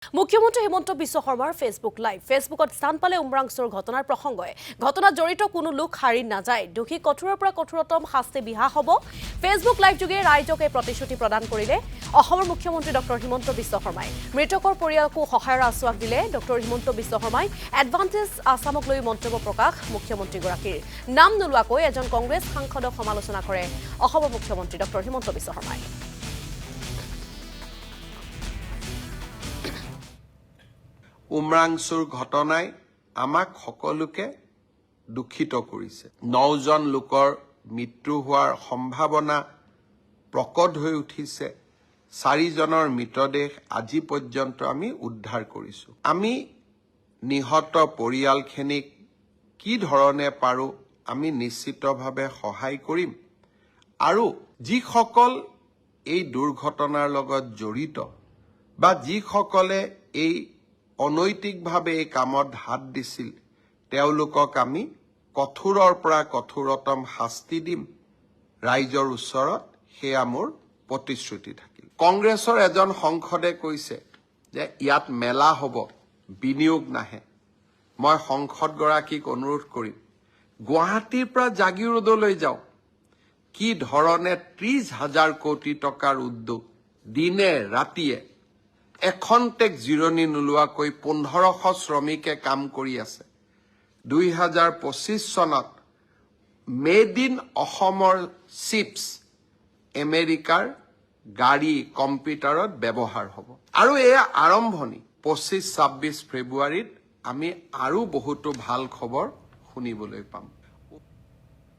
মুখ্যমন্ত্ৰী হিমন্ত বিশ্ব শৰ্মাৰ Facebook live ফেচবুকত স্থান পালে উমৰাংচুৰ ঘটনাৰ প্ৰসংগই ঘটনাত জড়িত কোনো লোক হাৰি নাযায় দোষী কঠোৰৰ পৰা কঠোৰতম শাস্তি বিহা হ'ব ফেচবুক লাইভ যোগে ৰাইজক এই প্ৰতিশ্ৰুতি প্ৰদান কৰিলে অসমৰ মুখ্যমন্ত্ৰী ডক্টৰ হিমন্ত বিশ্ব শৰ্মাই মৃতকৰ পৰিয়ালকো সহায়ৰ আশ্বাস দিলে ডক্টৰ হিমন্ত বিশ্ব শৰ্মাই এডভান্টেজ আসামক লৈ মন্তব্য প্ৰকাশ মুখ্যমন্ত্ৰীগৰাকীৰ নাম নোলোৱাকৈ এজন কংগ্ৰেছ সাংসদক সমালোচনা কৰে অসমৰ মুখ্যমন্ত্ৰী ডক্টৰ হিমন্ত বিশ্ব শৰ্মাই উমৰাংচুৰ ঘটনাই আমাক সকলোকে দুখিত কৰিছে 9 জন লোকৰ মৃত্যু হোৱাৰ সম্ভাৱনা প্ৰকট হৈ উঠিছে 4 জনৰ মৃতদেহ আজি পৰ্যন্ত আমি উদ্ধাৰ কৰিছো আমি নিহত পৰিয়ালখিনিক কি ধৰণে পাৰো আমি নিশ্চিতভাৱে সহায় কৰিম আৰু যিসকল এই দুৰ্ঘটনাৰ লগত জড়িত বা যিসকলে এই অনৈতিকভাৱে এই কামত হাত দিছিল তেওঁলোকক আমি কঠোৰৰ পৰা কঠোৰতম শাস্তি দিম ৰাইজৰ ওচৰত হেয়া মোৰ প্ৰতিশ্ৰুতি থাকিল কংগ্ৰেছৰ এজন সংসদে কৈছে যে ইয়াত মেলা হ'ব বিনিয়োগ নাহে মই সংসদ গৰাকীক অনুৰোধ কৰিম গুৱাহাটীৰ পৰা জাগিৰোডলৈ যাও কি ধৰণে 30,000 কোটি টকাৰ উদ্যোগ দিনে ৰাতিয়ে এখন্তেক জিৰণি নোলোৱাকৈ 1500 শ্ৰমিকে কাম কৰি আছে 2025 চনত মেড ইন অসমৰ চিপছ আমেৰিকাৰ গাড়ী কম্পিউটাৰত ব্যৱহাৰ হ'ব আৰু এয়া আৰম্ভণি 25-26 ফেব্ৰুৱাৰীত আমি আৰু বহুতো ভাল খবৰ শুনিবলৈ পাম